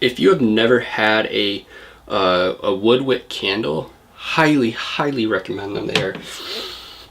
If you have never had a wood wick candle, highly recommend them. They are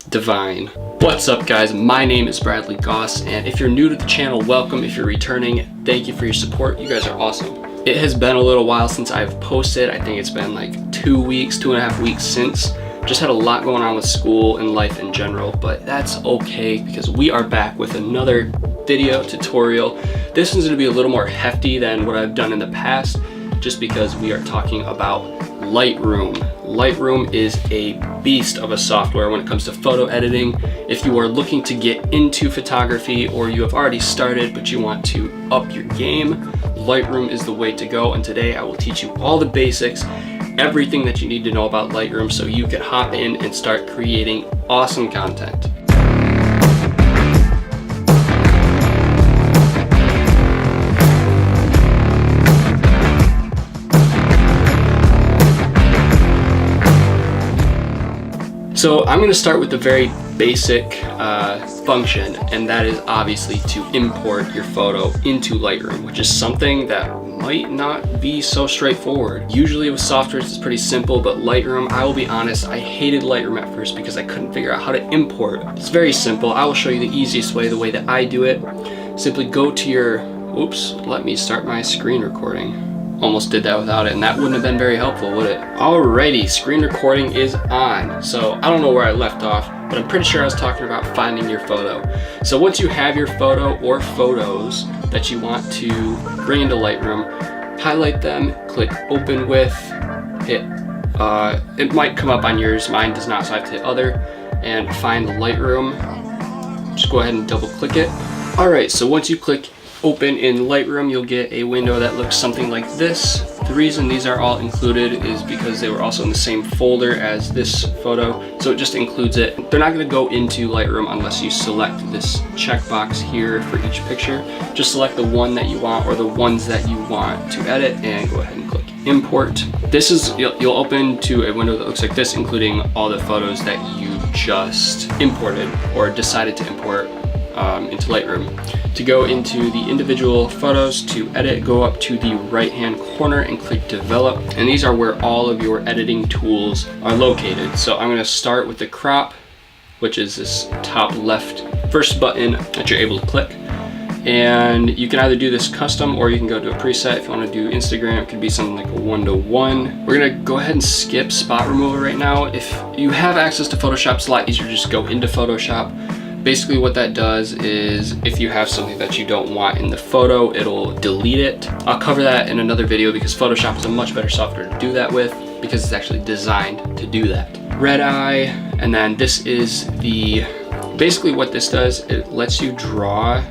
divine. What's up guys, my name is Bradley Goss, and if you're new to the channel, welcome. If you're returning, thank you for your support. You guys are awesome. It has been a little while since I've posted. I think it's been like 2.5 weeks since. Just had a lot going on with school and life in general, but that's okay because we are back with another video tutorial. This one's going to be a little more hefty than what I've done in the past, just because we are talking about Lightroom. Lightroom is a beast of a software when it comes to photo editing. If you are looking to get into photography, or you have already started but you want to up your game, Lightroom is the way to go. And today I will teach you all the basics, everything that you need to know about Lightroom so you can hop in and start creating awesome content. So I'm going to start with the very basic function, and that is obviously to import your photo into Lightroom, which is something that might not be so straightforward. Usually with software it's pretty simple, but Lightroom, I will be honest, I hated Lightroom at first because I couldn't figure out how to import. It's very simple. I will show you the easiest way, the way that I do it. Simply go to your, oops, let me start my screen recording. Almost did that without it, and that wouldn't have been very helpful, would it? Alrighty, screen recording is on. So I don't know where I left off, but I'm pretty sure I was talking about finding your photo. So once you have your photo or photos that you want to bring into Lightroom, highlight them, click open with, hit, it might come up on yours, mine does not, so I have to hit other, and find Lightroom. Just go ahead and double click it. Alright, so once you click open in Lightroom, you'll get a window that looks something like this. The reason these are all included is because they were also in the same folder as this photo, so it just includes it. They're not going to go into Lightroom unless you select this checkbox here for each picture. Just select the one that you want, or the ones that you want to edit, and go ahead and click import. This is, you'll open to a window that looks like this, including all the photos that you just imported or decided to import into Lightroom. To go into the individual photos to edit, go up to the right hand corner and click develop, and these are where all of your editing tools are located. So I'm going to start with the crop, which is this top left first button that you're able to click, and you can either do this custom or you can go to a preset. If you want to do Instagram, it could be something like a 1:1. We're going to go ahead and skip spot removal right now. If you have access to Photoshop, it's a lot easier to just go into Photoshop. Basically what that does is if you have something that you don't want in the photo, it'll delete it. I'll cover that in another video because Photoshop is a much better software to do that with, because it's actually designed to do that. Red eye, and then this is the, basically what this does, it lets you draw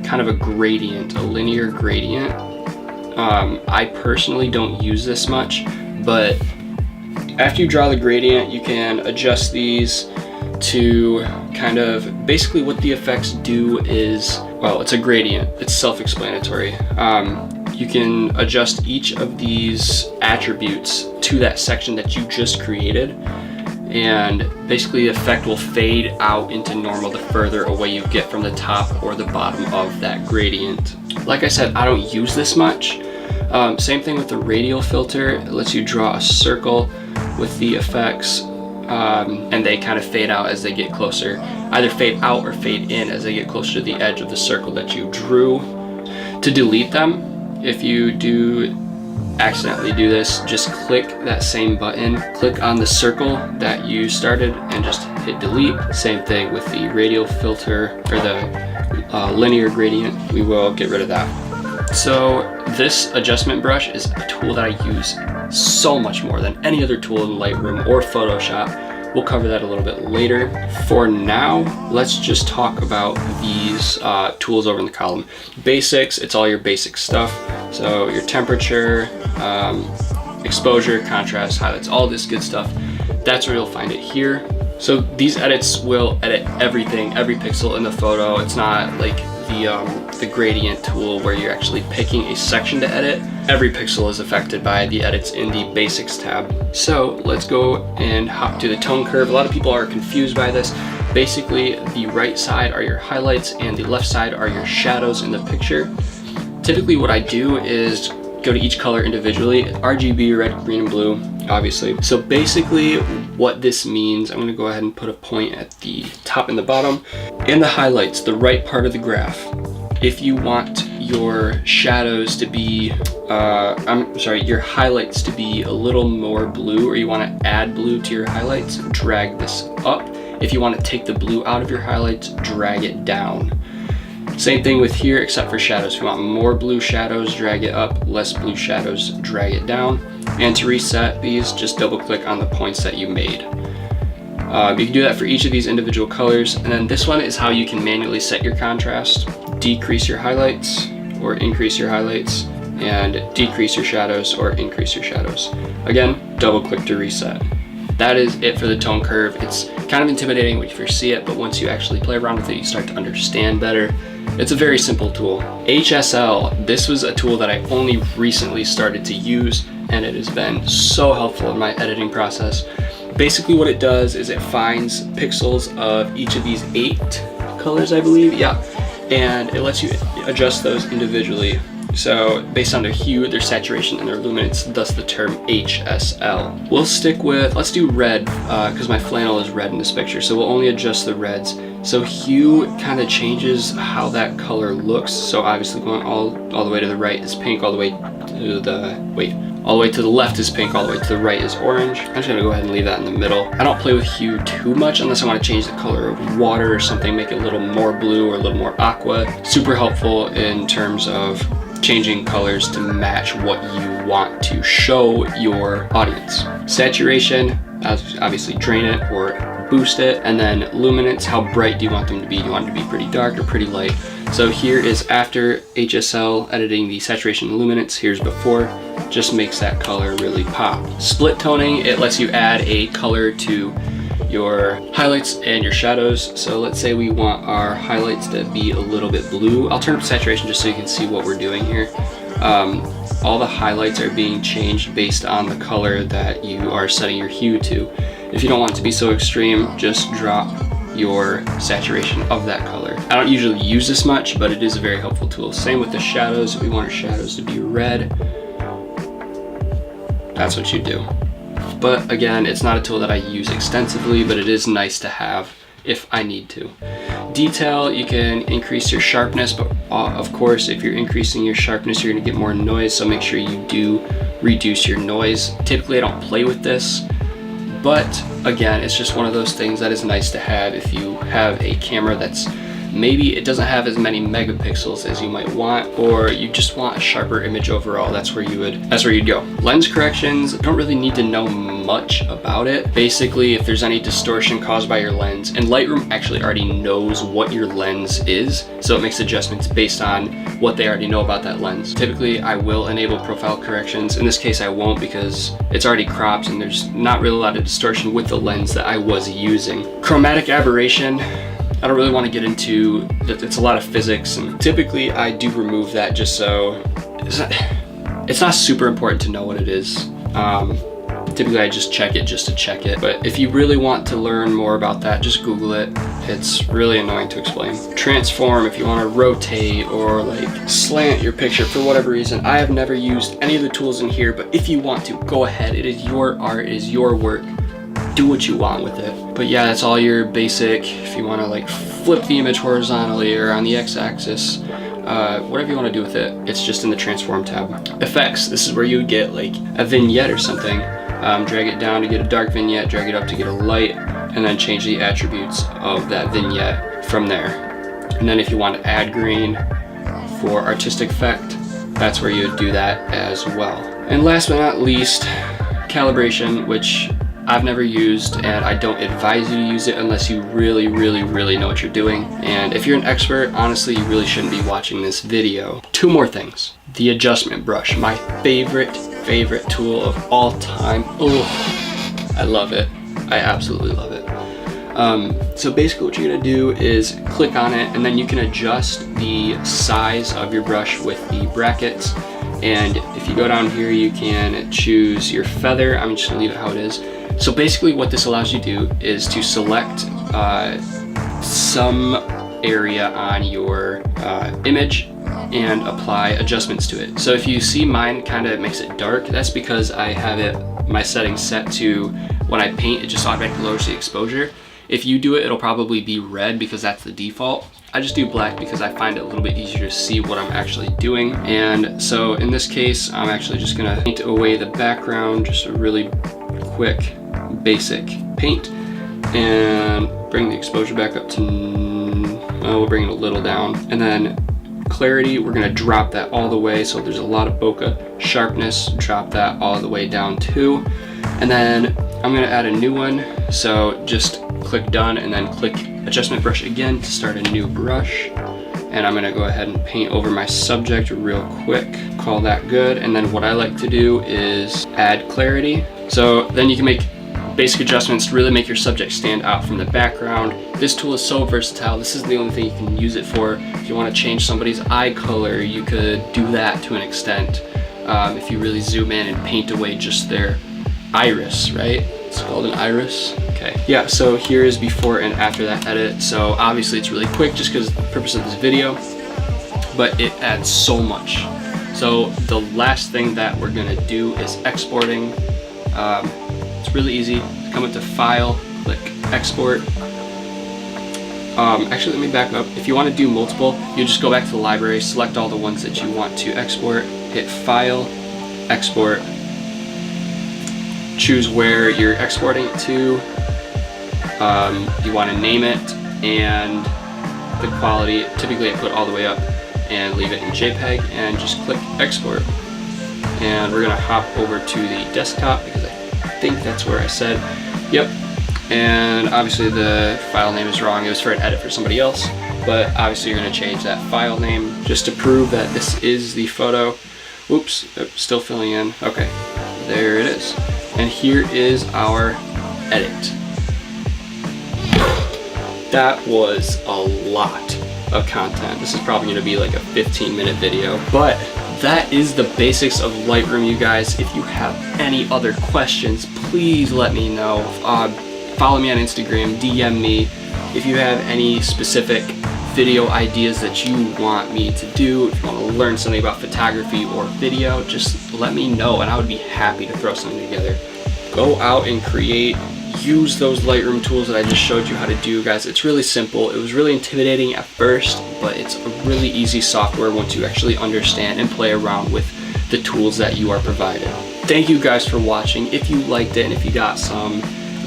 kind of a gradient, a linear gradient. I personally don't use this much, but after you draw the gradient, you can adjust these to kind of, basically what the effects do is, well, it's a gradient, it's self-explanatory. You can adjust each of these attributes to that section that you just created, and basically the effect will fade out into normal the further away you get from the top or the bottom of that gradient. Like I said, I don't use this much. Same thing with the Radial Filter. It lets you draw a circle with the effects, and they kind of fade out as they get closer. Either fade out or fade in as they get closer to the edge of the circle that you drew. To delete them, if you do accidentally do this, just click that same button, click on the circle that you started, and just hit delete. Same thing with the Radial Filter, or the linear gradient. We will get rid of that. So this adjustment brush is a tool that I use so much more than any other tool in Lightroom or Photoshop. We'll cover that a little bit later. For now, let's just talk about these tools over in the column. Basics, it's all your basic stuff. So your temperature, exposure, contrast, highlights, all this good stuff. That's where you'll find it here. So these edits will edit everything, every pixel in the photo. It's not like the gradient tool where you're actually picking a section to edit. Every pixel is affected by the edits in the basics tab. So let's go and hop to the tone curve. A lot of people are confused by this. Basically, the right side are your highlights and the left side are your shadows in the picture. Typically what I do is go to each color individually. RGB, red, green, and blue, obviously. So basically what this means, I'm gonna go ahead and put a point at the top and the bottom. In the highlights, the right part of the graph, if you want your shadows to be, your highlights to be a little more blue, or you want to add blue to your highlights, drag this up. If you want to take the blue out of your highlights, drag it down. Same thing with here, except for shadows. If you want more blue shadows, drag it up. Less blue shadows, drag it down. And to reset these, just double click on the points that you made. You can do that for each of these individual colors. And then this one is how you can manually set your contrast. Decrease your highlights or increase your highlights, and decrease your shadows or increase your shadows. Again, double click to reset. That is it for the tone curve. It's kind of intimidating when you first see it, but once you actually play around with it, you start to understand better. It's a very simple tool. HSL, this was a tool that I only recently started to use, and it has been so helpful in my editing process. Basically what it does is it finds pixels of each of these 8 colors, I believe, yeah, and it lets you adjust those individually. So based on their hue, their saturation, and their luminance, thus the term HSL. We'll stick with, let's do red, because my flannel is red in this picture, so we'll only adjust the reds. So hue kind of changes how that color looks. So obviously going all the way to the right is pink, all the way to the left is pink, all the way to the right is orange. I'm just gonna go ahead and leave that in the middle. I don't play with hue too much unless I want to change the color of water or something, make it a little more blue or a little more aqua. Super helpful in terms of changing colors to match what you want to show your audience. Saturation, obviously drain it or boost it, and then luminance, how bright do you want them to be? Do you want it to be pretty dark or pretty light? So here is after HSL editing the saturation and luminance, here's before, just makes that color really pop. Split toning, it lets you add a color to your highlights and your shadows. So let's say we want our highlights to be a little bit blue. I'll turn up saturation just so you can see what we're doing here. All the highlights are being changed based on the color that you are setting your hue to. If you don't want it to be so extreme, just drop your saturation of that color. I don't usually use this much, but it is a very helpful tool. Same with the shadows. If we want our shadows to be red, that's what you do. But again, it's not a tool that I use extensively, but it is nice to have if I need to. Detail, you can increase your sharpness, but of course, if you're increasing your sharpness, you're gonna get more noise, so make sure you do reduce your noise. Typically, I don't play with this, but again, it's just one of those things that is nice to have if you have a camera that's maybe it doesn't have as many megapixels as you might want, or you just want a sharper image overall. That's where you'd go. Lens corrections, don't really need to know much about it. Basically, if there's any distortion caused by your lens, and Lightroom actually already knows what your lens is, so it makes adjustments based on what they already know about that lens. Typically, I will enable profile corrections. In this case, I won't because it's already cropped and there's not really a lot of distortion with the lens that I was using. Chromatic aberration, I don't really want to get into that. It's a lot of physics, and typically I do remove that just so it's not super important to know what it is. Typically I just check it just to check it, but if you really want to learn more about that, just Google it. It's really annoying to explain. Transform, if you want to rotate or like slant your picture for whatever reason. I have never used any of the tools in here, but if you want to, go ahead. It is your art, it is your work. Do what you want with it. But yeah, that's all your basic. If you want to like flip the image horizontally or on the x-axis, whatever you want to do with it, it's just in the transform tab. Effects, this is where you would get like a vignette or something. Drag it down to get a dark vignette, drag it up to get a light, and then change the attributes of that vignette from there. And then if you want to add green for artistic effect, that's where you would do that as well. And last but not least, calibration, which I've never used, and I don't advise you to use it unless you really know what you're doing. And if you're an expert, honestly, you really shouldn't be watching this video. Two more things. The adjustment brush, my favorite tool of all time. Oh, I love it. I absolutely love it. So basically what you're gonna do is click on it, and then you can adjust the size of your brush with the brackets. And if you go down here, you can choose your feather. I'm just gonna leave it how it is. So basically what this allows you to do is to select some area on your image, and apply adjustments to it. So if you see mine kind of makes it dark, that's because I have my settings set to when I paint, it just automatically lowers the exposure. If you do it, it'll probably be red because that's the default. I just do black because I find it a little bit easier to see what I'm actually doing. And so in this case, I'm actually just gonna paint away the background, just a really quick, basic paint, and bring the exposure back up to, well, we'll bring it a little down. And then clarity, we're gonna drop that all the way. So there's a lot of bokeh sharpness, drop that all the way down too. And then I'm gonna add a new one. So just click done and then click adjustment brush again to start a new brush. And I'm gonna go ahead and paint over my subject real quick, call that good. And then what I like to do is add clarity. So then you can make basic adjustments to really make your subject stand out from the background. This tool is so versatile. This is the only thing you can use it for. If you want to change somebody's eye color, you could do that to an extent. If you really zoom in and paint away just their iris, right? It's called an iris. Okay. Yeah, so here is before and after that edit. So obviously it's really quick just because the purpose of this video, but it adds so much. So the last thing that we're gonna do is exporting. It's really easy. Come up to File, click Export. Actually, let me back up. If you want to do multiple, you just go back to the library, select all the ones that you want to export, hit File, Export, choose where you're exporting it to. You want to name it, and the quality, typically I put all the way up and leave it in JPEG, and just click Export. And we're gonna hop over to the desktop because I think that's where I said, yep. And obviously the file name is wrong. It was for an edit for somebody else, but obviously you're gonna change that file name just to prove that this is the photo. Oops, still filling in. Okay, there it is. And here is our edit. That was a lot of content. This is probably gonna be like a 15-minute video, but that is the basics of Lightroom, you guys. If you have any other questions, please let me know. Follow me on Instagram, DM me. If you have any specific video ideas that you want me to do, if you want to learn something about photography or video, just let me know and I would be happy to throw something together. Go out and create. Use those Lightroom tools that I just showed you how to do, guys. It's really simple. It was really intimidating at first, but it's a really easy software once you actually understand and play around with the tools that you are provided. Thank you guys for watching. If you liked it and if you got some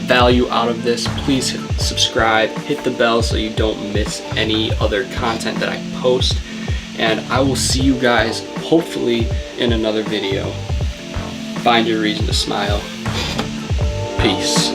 value out of this, please subscribe, hit the bell so you don't miss any other content that I post. And I will see you guys hopefully in another video. Find your reason to smile. Peace.